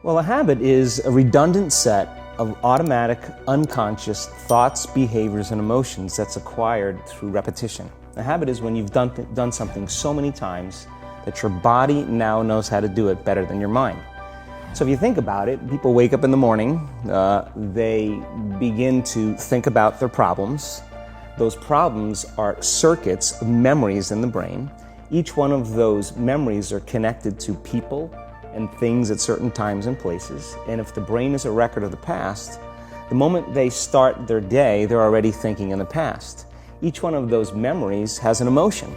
Well, a habit is a redundant set of automatic, unconscious thoughts, behaviors, and emotions that's acquired through repetition. A habit is when you've done something so many times that your body now knows how to do it better than your mind. So if you think about it, people wake up in the morning, they begin to think about their problems. Those problems are circuits of memories in the brain. Each one of those memories are connected to people and things at certain times and places. And if the brain is a record of the past, the moment they start their day, they're already thinking in the past. Each one of those memories has an emotion.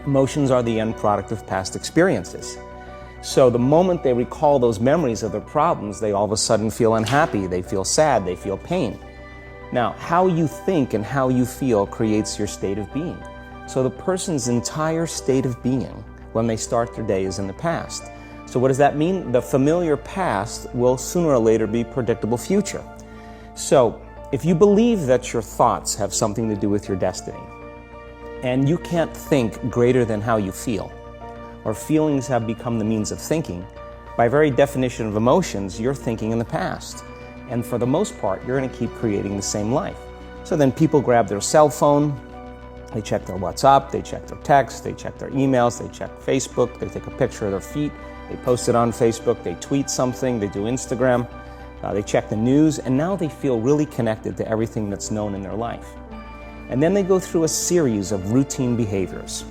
Emotions are the end product of past experiences. So the moment they recall those memories of their problems, they all of a sudden feel unhappy, they feel sad, they feel pain. Now, how you think and how you feel creates your state of being. So the person's entire state of being when they start their day is in the past. So what does that mean? The familiar past will sooner or later be predictable future. So if you believe that your thoughts have something to do with your destiny, and you can't think greater than how you feel, or feelings have become the means of thinking, by very definition of emotions, you're thinking in the past. And for the most part, you're going to keep creating the same life. So then people grab their cell phone, they check their WhatsApp, they check their text, they check their emails, they check Facebook, they take a picture of their feet, they post it on Facebook, they tweet something, they do Instagram, they check the news, and now they feel really connected to everything that's known in their life. And then they go through a series of routine behaviors.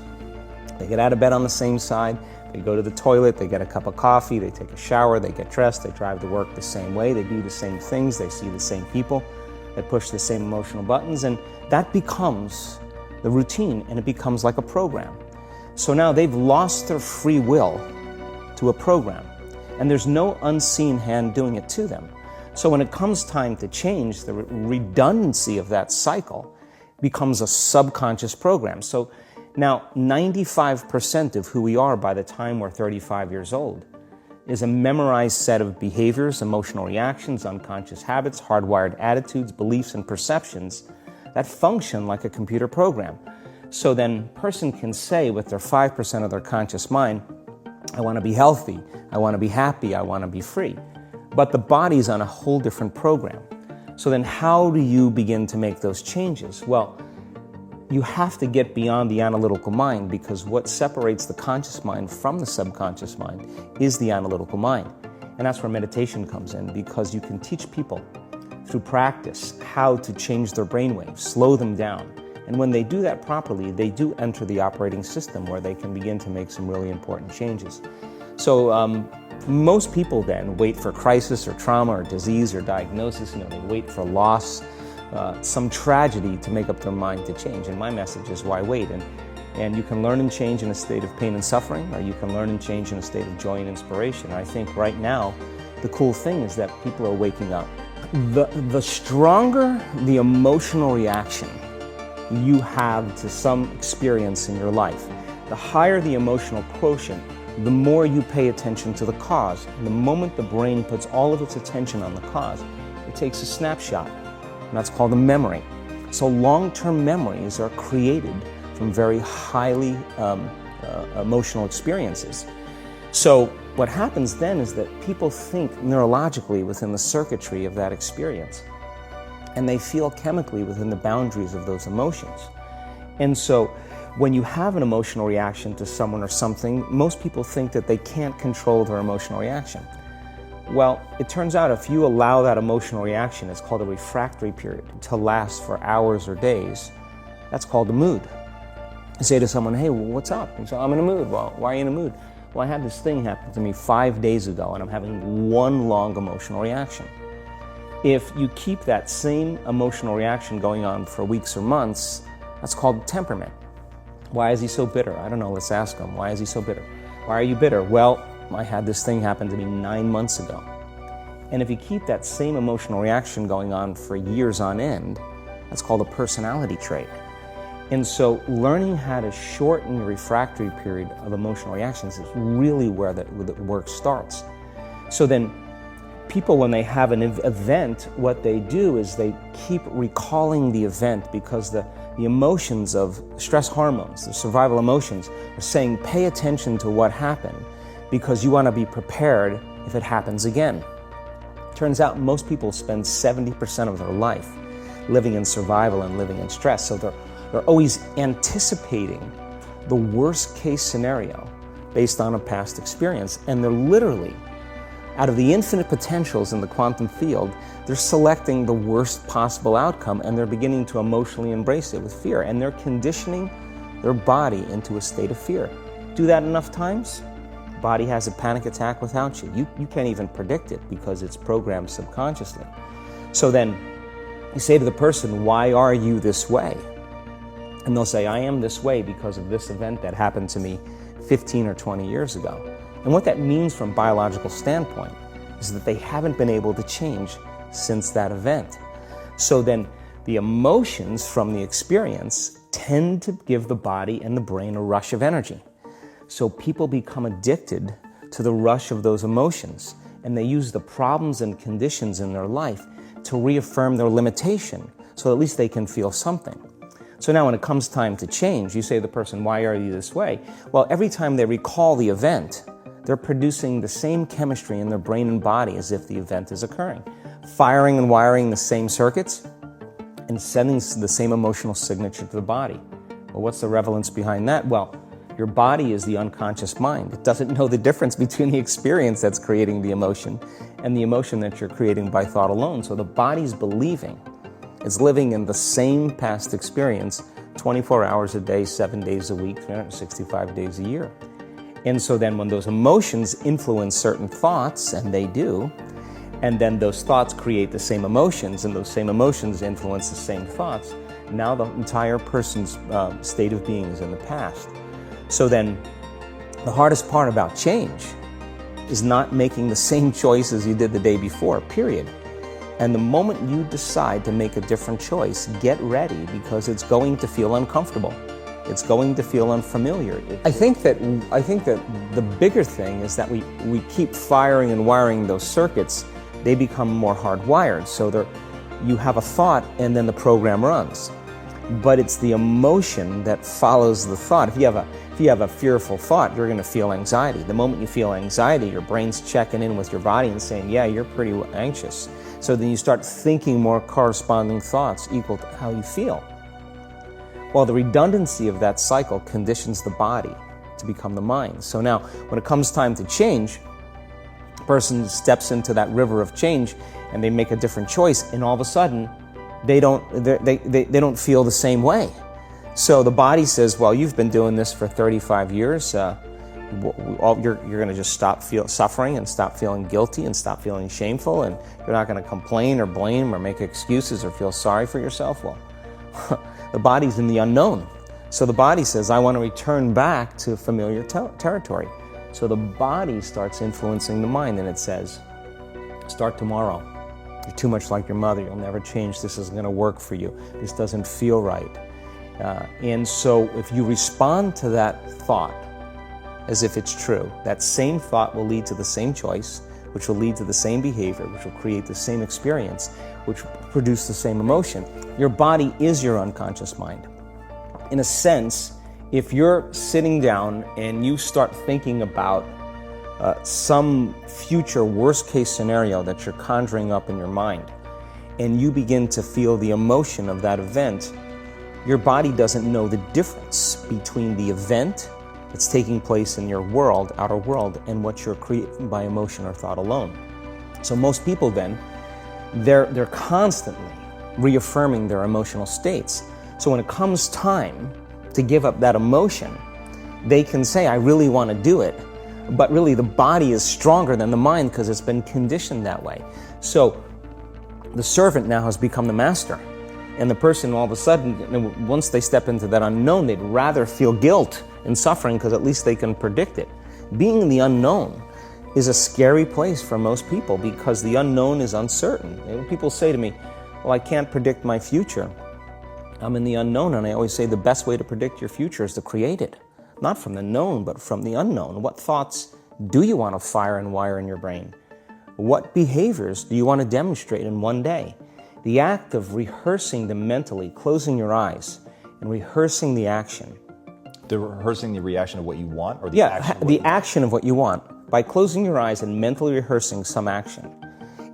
They get out of bed on the same side, they go to the toilet, they get a cup of coffee, they take a shower, they get dressed, they drive to work the same way, they do the same things, they see the same people, they push the same emotional buttons, and that becomes the routine, and it becomes like a program. So now they've lost their free will to a program, and there's no unseen hand doing it to them. So when it comes time to change, the redundancy of that cycle becomes a subconscious program. So now 95% of who we are by the time we're 35 years old is a memorized set of behaviors, emotional reactions, unconscious habits, hardwired attitudes, beliefs, and perceptions that function like a computer program. So then a person can say with their 5% of their conscious mind, I want to be healthy, I want to be happy, I want to be free. But the body's on a whole different program. So then how do you begin to make those changes? Well, you have to get beyond the analytical mind, because what separates the conscious mind from the subconscious mind is the analytical mind. And that's where meditation comes in, because you can teach people through practice how to change their brainwaves, slow them down. And when they do that properly, they do enter the operating system where they can begin to make some really important changes. So most people then wait for crisis or trauma or disease or diagnosis. They wait for loss, some tragedy to make up their mind to change. And my message is, why wait? And you can learn and change in a state of pain and suffering, or you can learn and change in a state of joy and inspiration. And I think right now, the cool thing is that people are waking up. The stronger the emotional reaction you have to some experience in your life, the higher the emotional quotient, the more you pay attention to the cause. And the moment the brain puts all of its attention on the cause, it takes a snapshot, and that's called a memory. So long-term memories are created from very highly emotional experiences. So what happens then is that people think neurologically within the circuitry of that experience, and they feel chemically within the boundaries of those emotions. And so when you have an emotional reaction to someone or something, most people think that they can't control their emotional reaction. Well, it turns out if you allow that emotional reaction, it's called a refractory period, to last for hours or days, that's called a mood. You say to someone, hey, well, what's up? You say, I'm in a mood. Well, why are you in a mood? Well, I had this thing happen to me 5 days ago, and I'm having one long emotional reaction. If you keep that same emotional reaction going on for weeks or months, that's called temperament. Why is he so bitter? I don't know, let's ask him. Why is he so bitter? Why are you bitter? Well, I had this thing happen to me 9 months ago. And if you keep that same emotional reaction going on for years on end, that's called a personality trait. And so learning how to shorten your refractory period of emotional reactions is really where the work starts. So then people, when they have an event, what they do is they keep recalling the event, because the emotions of stress hormones, the survival emotions, are saying pay attention to what happened, because you want to be prepared if it happens again. Turns out most people spend 70% of their life living in survival and living in stress, so they're always anticipating the worst case scenario based on a past experience, and they're literally, out of the infinite potentials in the quantum field, they're selecting the worst possible outcome, and they're beginning to emotionally embrace it with fear, and they're conditioning their body into a state of fear. Do that enough times, the body has a panic attack without you. You can't even predict it because it's programmed subconsciously. So then you say to the person, why are you this way? And they'll say, I am this way because of this event that happened to me 15 or 20 years ago. And what that means from a biological standpoint is that they haven't been able to change since that event. So then the emotions from the experience tend to give the body and the brain a rush of energy. So people become addicted to the rush of those emotions, and they use the problems and conditions in their life to reaffirm their limitation, so at least they can feel something. So now when it comes time to change, you say to the person, why are you this way? Well, every time they recall the event, they're producing the same chemistry in their brain and body as if the event is occurring, firing and wiring the same circuits and sending the same emotional signature to the body. Well, what's the relevance behind that? Well, your body is the unconscious mind. It doesn't know the difference between the experience that's creating the emotion and the emotion that you're creating by thought alone. So the body's believing it's living in the same past experience 24 hours a day, 7 days a week, 365 days a year. And so then when those emotions influence certain thoughts, and they do, and then those thoughts create the same emotions, and those same emotions influence the same thoughts, now the entire person's state of being is in the past. So then the hardest part about change is not making the same choices you did the day before, period. And the moment you decide to make a different choice, get ready, because it's going to feel uncomfortable. It's going to feel unfamiliar. I think that the bigger thing is that we keep firing and wiring those circuits. They become more hardwired. So you have a thought and then the program runs. But it's the emotion that follows the thought. If you have a fearful thought, you're going to feel anxiety. The moment you feel anxiety, your brain's checking in with your body and saying, yeah, you're pretty anxious. So then you start thinking more corresponding thoughts equal to how you feel. Well, the redundancy of that cycle conditions the body to become the mind. So now, when it comes time to change, the person steps into that river of change and they make a different choice, and all of a sudden, they don't feel the same way. So the body says, well, you've been doing this for 35 years. You're going to just stop suffering and stop feeling guilty and stop feeling shameful, and you're not going to complain or blame or make excuses or feel sorry for yourself. Well, the body's in the unknown. So the body says, I want to return back to familiar territory. So the body starts influencing the mind, and it says, start tomorrow. You're too much like your mother. You'll never change. This isn't going to work for you. This doesn't feel right. And so if you respond to that thought as if it's true, that same thought will lead to the same choice, which will lead to the same behavior, which will create the same experience, which will produce the same emotion. Your body is your unconscious mind. In a sense, if you're sitting down and you start thinking about some future worst-case scenario that you're conjuring up in your mind, and you begin to feel the emotion of that event, your body doesn't know the difference between the event that's taking place in your world, outer world, and what you're creating by emotion or thought alone. So most people then, they're constantly reaffirming their emotional states. So when it comes time to give up that emotion, they can say, I really want to do it, but really the body is stronger than the mind because it's been conditioned that way. So the servant now has become the master. And the person, all of a sudden, once they step into that unknown, they'd rather feel guilt and suffering because at least they can predict it. Being in the unknown is a scary place for most people because the unknown is uncertain. People say to me, well, I can't predict my future. I'm in the unknown, and I always say the best way to predict your future is to create it. Not from the known, but from the unknown. What thoughts do you want to fire and wire in your brain? What behaviors do you want to demonstrate in one day? The act of rehearsing them mentally, closing your eyes, and rehearsing the action. Rehearsing the reaction of what you want, or the Yeah, action? the action of what you want. by closing your eyes and mentally rehearsing some action.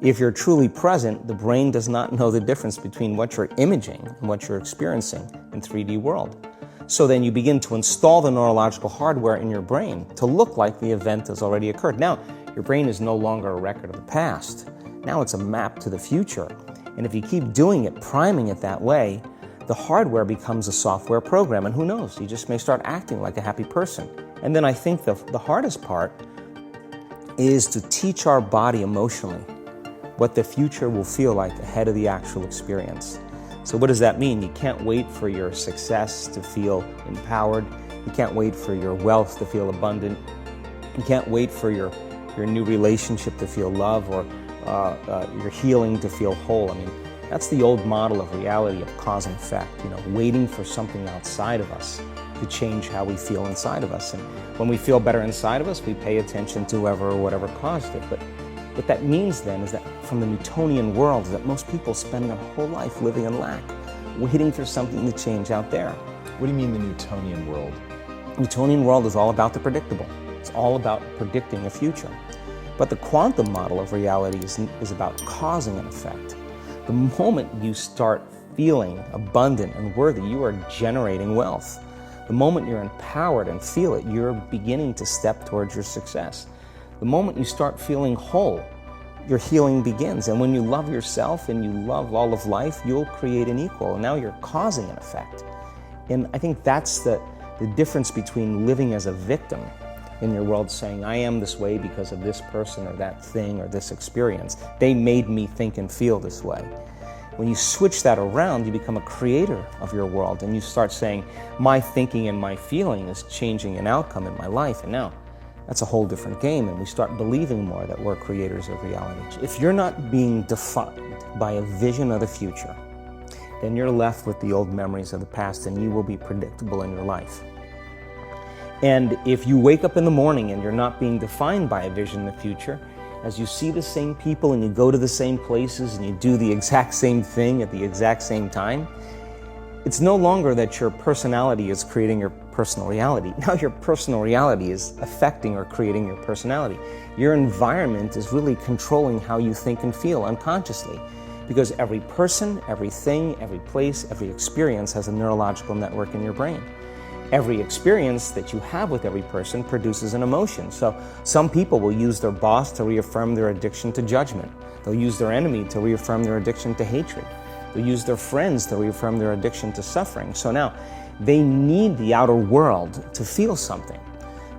If you're truly present, the brain does not know the difference between what you're imaging and what you're experiencing in 3D world. So then you begin to install the neurological hardware in your brain to look like the event has already occurred. Now, your brain is no longer a record of the past. Now it's a map to the future. And if you keep doing it, priming it that way, the hardware becomes a software program. And who knows, you just may start acting like a happy person. And then I think the hardest part is to teach our body emotionally what the future will feel like ahead of the actual experience. So what does that mean? You can't wait for your success to feel empowered. You can't wait for your wealth to feel abundant. You can't wait for your new relationship to feel love, or your healing to feel whole. I mean, that's the old model of reality, of cause and effect, waiting for something outside of us to change how we feel inside of us. And when we feel better inside of us, we pay attention to whoever or whatever caused it. But what that means then is that from the Newtonian world, is that most people spend their whole life living in lack, waiting for something to change out there. What do you mean the Newtonian world? Newtonian world is all about the predictable. It's all about predicting a future. But the quantum model of reality is about causing an effect. The moment you start feeling abundant and worthy, you are generating wealth. The moment you're empowered and feel it, you're beginning to step towards your success. The moment you start feeling whole, your healing begins. And when you love yourself and you love all of life, you'll create an equal. And now you're causing an effect. And I think that's the difference between living as a victim in your world, saying, I am this way because of this person or that thing or this experience. They made me think and feel this way. When you switch that around, you become a creator of your world, and you start saying, my thinking and my feeling is changing an outcome in my life. And now that's a whole different game, and we start believing more that we're creators of reality. If you're not being defined by a vision of the future, then you're left with the old memories of the past, and you will be predictable in your life. And if you wake up in the morning and you're not being defined by a vision in the future, as you see the same people and you go to the same places and you do the exact same thing at the exact same time, it's no longer that your personality is creating your personal reality. Now your personal reality is affecting or creating your personality. Your environment is really controlling how you think and feel unconsciously, because every person, everything, every place, every experience has a neurological network in your brain. Every experience that you have with every person produces an emotion. So some people will use their boss to reaffirm their addiction to judgment. They'll use their enemy to reaffirm their addiction to hatred. They'll use their friends to reaffirm their addiction to suffering. So now they need the outer world to feel something.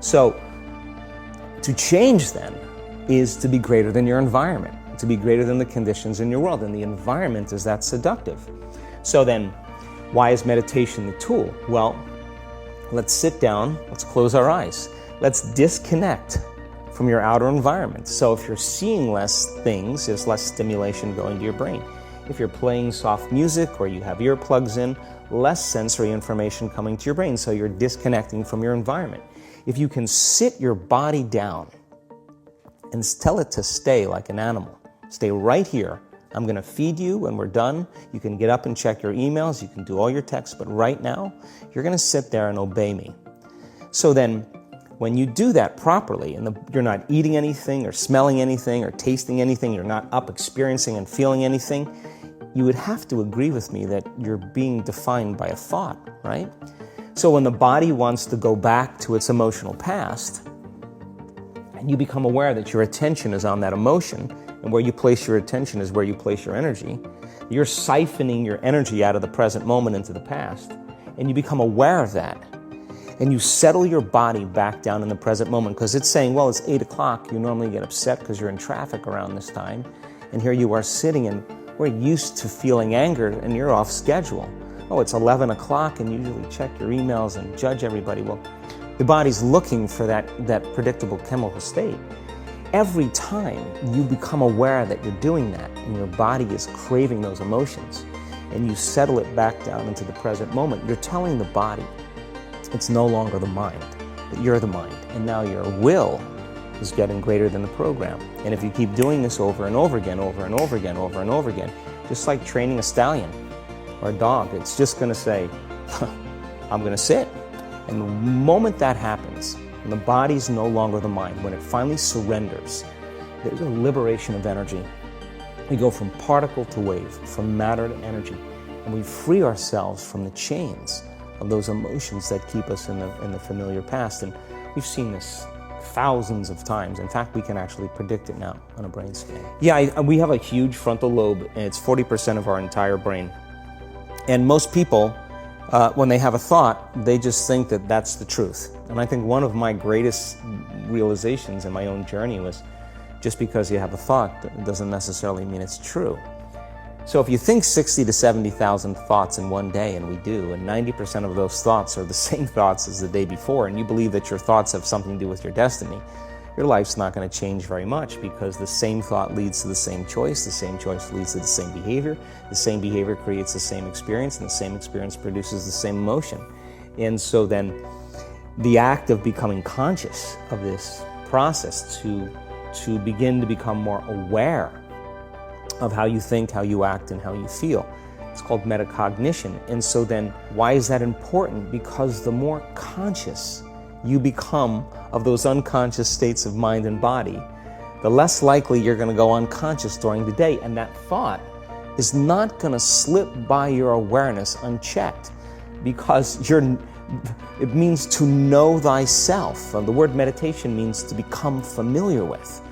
So to change then is to be greater than your environment, to be greater than the conditions in your world. And the environment is that seductive. So then, why is meditation the tool? Well, let's sit down, let's close our eyes. Let's disconnect from your outer environment. So if you're seeing less things, there's less stimulation going to your brain. If you're playing soft music or you have earplugs in, less sensory information coming to your brain, so you're disconnecting from your environment. If you can sit your body down and tell it to stay like an animal, stay right here. I'm going to feed you when we're done. You can get up and check your emails. You can do all your texts. But right now, you're going to sit there and obey me. So then, when you do that properly, and you're not eating anything or smelling anything or tasting anything, you're not up experiencing and feeling anything, you would have to agree with me that you're being defined by a thought, right? So when the body wants to go back to its emotional past, and you become aware that your attention is on that emotion, and where you place your attention is where you place your energy, you're siphoning your energy out of the present moment into the past, and you become aware of that. And you settle your body back down in the present moment, because it's saying, well, it's 8 o'clock. You normally get upset because you're in traffic around this time. And here you are sitting, and we're used to feeling anger, and you're off schedule. Oh, it's 11 o'clock, and you usually check your emails and judge everybody. Well, the body's looking for that predictable chemical state. Every time you become aware that you're doing that, and your body is craving those emotions, and you settle it back down into the present moment, you're telling the body it's no longer the mind, that you're the mind. And now your will is getting greater than the program. And if you keep doing this over and over again, over and over again, over and over again, just like training a stallion or a dog, it's just going to say, I'm going to sit. And the moment that happens, when the body's no longer the mind, when it finally surrenders, there's a liberation of energy. We go from particle to wave, from matter to energy, and we free ourselves from the chains of those emotions that keep us in the familiar past. And we've seen this thousands of times. In fact, we can actually predict it now on a brain scan. Yeah, we have a huge frontal lobe, and it's 40% of our entire brain. And most people, when they have a thought, they just think that that's the truth. And I think one of my greatest realizations in my own journey was just because you have a thought doesn't necessarily mean it's true. So if you think 60 to 70,000 thoughts in one day, and we do, and 90% of those thoughts are the same thoughts as the day before, and you believe that your thoughts have something to do with your destiny, your life's not going to change very much, because the same thought leads to the same choice leads to the same behavior creates the same experience, and the same experience produces the same emotion. And so then the act of becoming conscious of this process to begin to become more aware of how you think, how you act, and how you feel. It's called metacognition. And so then, why is that important? Because the more conscious you become of those unconscious states of mind and body, the less likely you're going to go unconscious during the day. And that thought is not going to slip by your awareness unchecked, because it means to know thyself. The word meditation means to become familiar with.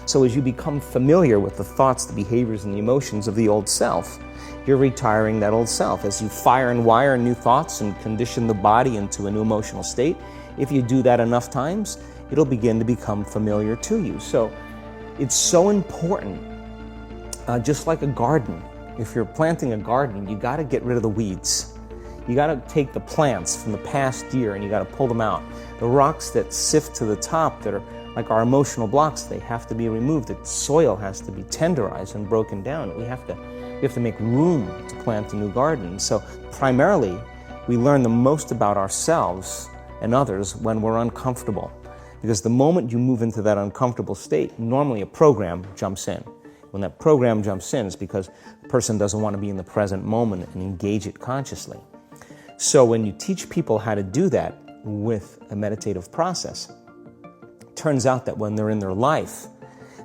So as you become familiar with the thoughts, the behaviors, and the emotions of the old self, you're retiring that old self. As you fire and wire new thoughts and condition the body into a new emotional state, if you do that enough times, it'll begin to become familiar to you. So it's so important, just like a garden. If you're planting a garden, you got to get rid of the weeds. You got to take the plants from the past year and you got to pull them out. The rocks that sift to the top that are like our emotional blocks, they have to be removed. The soil has to be tenderized and broken down. We have to make room to plant a new garden. So primarily, we learn the most about ourselves and others when we're uncomfortable. Because the moment you move into that uncomfortable state, normally a program jumps in. When that program jumps in, it's because the person doesn't want to be in the present moment and engage it consciously. So when you teach people how to do that with a meditative process, turns out that when they're in their life,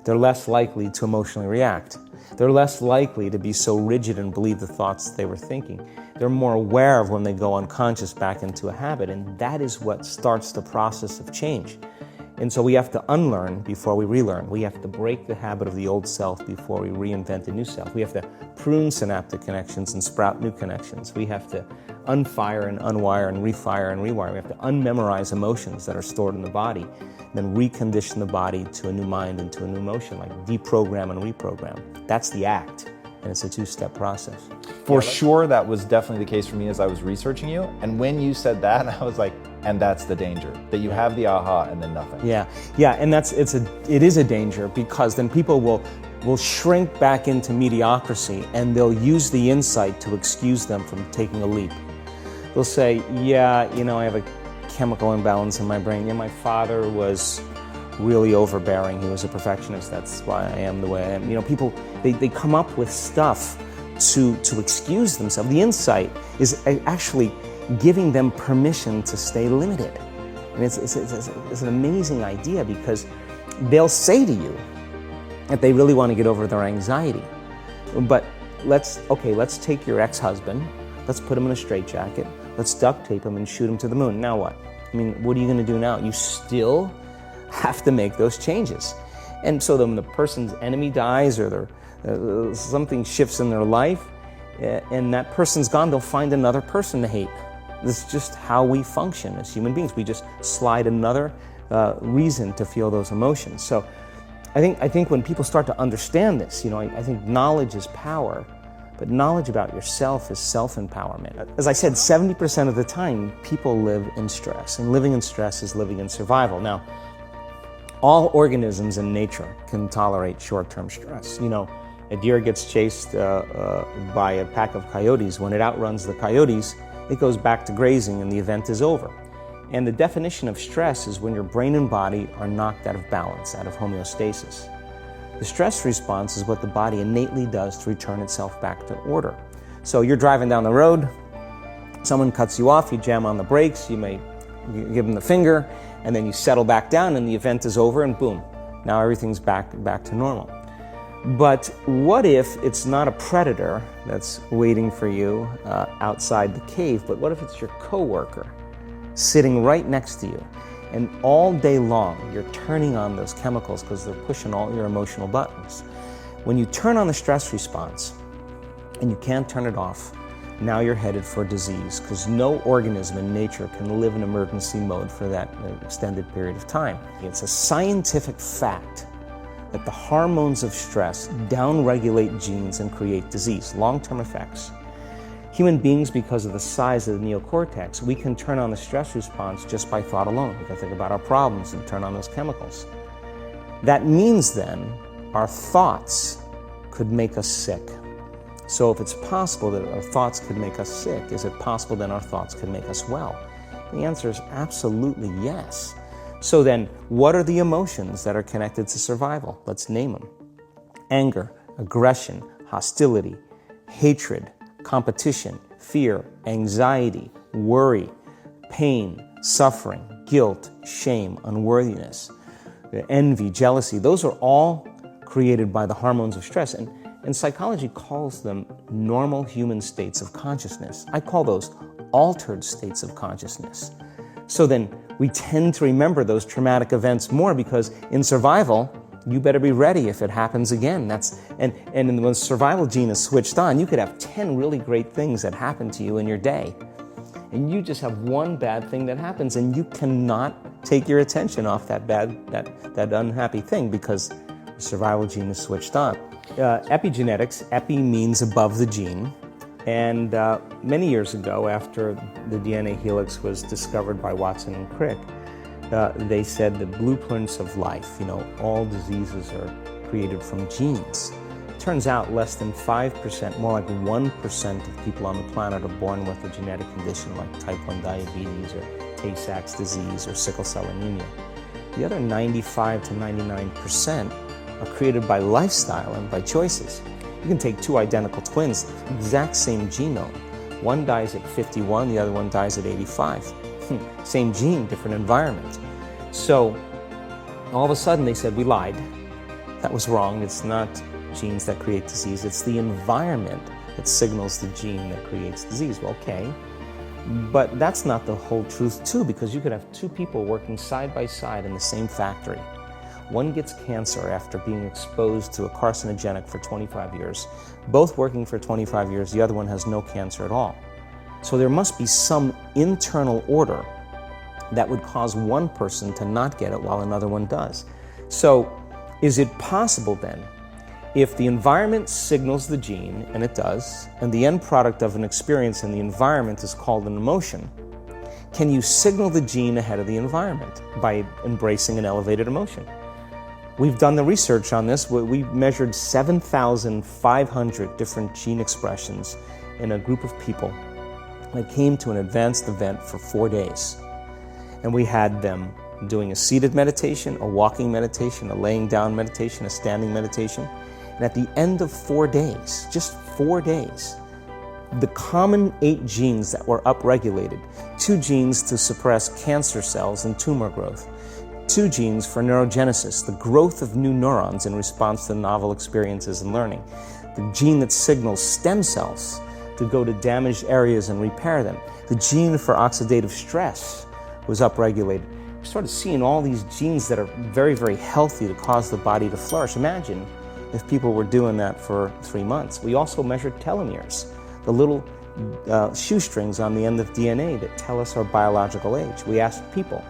they're less likely to emotionally react. They're less likely to be so rigid and believe the thoughts they were thinking. They're more aware of when they go unconscious back into a habit, and that is what starts the process of change. And so we have to unlearn before we relearn. We have to break the habit of the old self before we reinvent a new self. We have to prune synaptic connections and sprout new connections. We have to unfire and unwire and refire and rewire. We have to unmemorize emotions that are stored in the body, then recondition the body to a new mind and to a new emotion, like deprogram and reprogram. That's the act, and it's a two-step process. For sure, that was definitely the case for me as I was researching you. And when you said that, I was like, and that's the danger, that you have the aha and then nothing. Yeah, and it is a danger, because then people will shrink back into mediocrity, and they'll use the insight to excuse them from taking a leap. They'll say, yeah, I have a chemical imbalance in my brain. Yeah, my father was really overbearing. He was a perfectionist. That's why I am the way I am. People, they come up with stuff to excuse themselves. The insight is actually giving them permission to stay limited. And it's an amazing idea, because they'll say to you that they really want to get over their anxiety. But let's take your ex-husband, let's put him in a straitjacket, let's duct tape him and shoot him to the moon. Now what? What are you going to do now? You still have to make those changes. And so then when the person's enemy dies, or something shifts in their life, and that person's gone, they'll find another person to hate. This is just how we function as human beings. We just slide another reason to feel those emotions. So I think when people start to understand this, I think knowledge is power, but knowledge about yourself is self-empowerment. As I said, 70% of the time, people live in stress, and living in stress is living in survival. Now, all organisms in nature can tolerate short-term stress. A deer gets chased by a pack of coyotes. When it outruns the coyotes, it goes back to grazing and the event is over. And the definition of stress is when your brain and body are knocked out of balance, out of homeostasis. The stress response is what the body innately does to return itself back to order. So you're driving down the road, someone cuts you off, you jam on the brakes, you may give them the finger, and then you settle back down and the event is over and boom, now everything's back to normal. But what if it's not a predator that's waiting for you outside the cave, but what if it's your coworker sitting right next to you, and all day long you're turning on those chemicals because they're pushing all your emotional buttons. When you turn on the stress response and you can't turn it off, now you're headed for disease, because no organism in nature can live in emergency mode for that extended period of time. It's a scientific fact that the hormones of stress downregulate genes and create disease, long-term effects. Human beings, because of the size of the neocortex, we can turn on the stress response just by thought alone. We can think about our problems and turn on those chemicals. That means then our thoughts could make us sick. So if it's possible that our thoughts could make us sick, is it possible then our thoughts could make us well? The answer is absolutely yes. So then, what are the emotions that are connected to survival? Let's name them. Anger, aggression, hostility, hatred, competition, fear, anxiety, worry, pain, suffering, guilt, shame, unworthiness, envy, jealousy. Those are all created by the hormones of stress. And psychology calls them normal human states of consciousness. I call those altered states of consciousness. So then we tend to remember those traumatic events more because in survival, you better be ready if it happens again. And when the survival gene is switched on, you could have 10 really great things that happen to you in your day. And you just have one bad thing that happens and you cannot take your attention off that unhappy thing because the survival gene is switched on. Epigenetics, epi means above the gene. And many years ago, after the DNA helix was discovered by Watson and Crick, they said the blueprints of life, all diseases are created from genes. Turns out less than 5%, more like 1% of people on the planet are born with a genetic condition like type 1 diabetes or Tay-Sachs disease or sickle cell anemia. The other 95 to 99% are created by lifestyle and by choices. You can take two identical twins, exact same genome. One dies at 51, the other one dies at 85. Same gene, different environment. So all of a sudden they said we lied. That was wrong. It's not genes that create disease. It's the environment that signals the gene that creates disease. Well, okay. But that's not the whole truth too, because you could have two people working side by side in the same factory. One gets cancer after being exposed to a carcinogenic for 25 years. Both working for 25 years, the other one has no cancer at all. So there must be some internal order that would cause one person to not get it while another one does. So is it possible then, if the environment signals the gene, and it does, and the end product of an experience in the environment is called an emotion, can you signal the gene ahead of the environment by embracing an elevated emotion? We've done the research on this. We measured 7,500 different gene expressions in a group of people that came to an advanced event for 4 days. And we had them doing a seated meditation, a walking meditation, a laying down meditation, a standing meditation. And at the end of 4 days, just 4 days, the common 8 genes that were upregulated, 2 genes to suppress cancer cells and tumor growth, 2 genes for neurogenesis, the growth of new neurons in response to novel experiences and learning, the gene that signals stem cells to go to damaged areas and repair them, the gene for oxidative stress was upregulated. We started seeing all these genes that are very, very healthy to cause the body to flourish. Imagine if people were doing that for 3 months. We also measured telomeres, the little shoestrings on the end of DNA that tell us our biological age. We asked people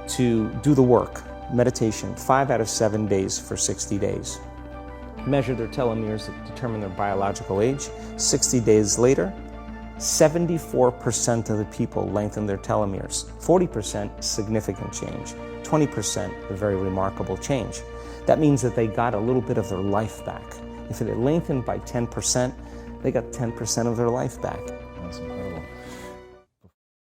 to do the work, meditation, 5 out of 7 days for 60 days. Measure their telomeres to determine their biological age. 60 days later, 74% of the people lengthened their telomeres. 40% significant change. 20% a very remarkable change. That means that they got a little bit of their life back. If it had lengthened by 10%, they got 10% of their life back.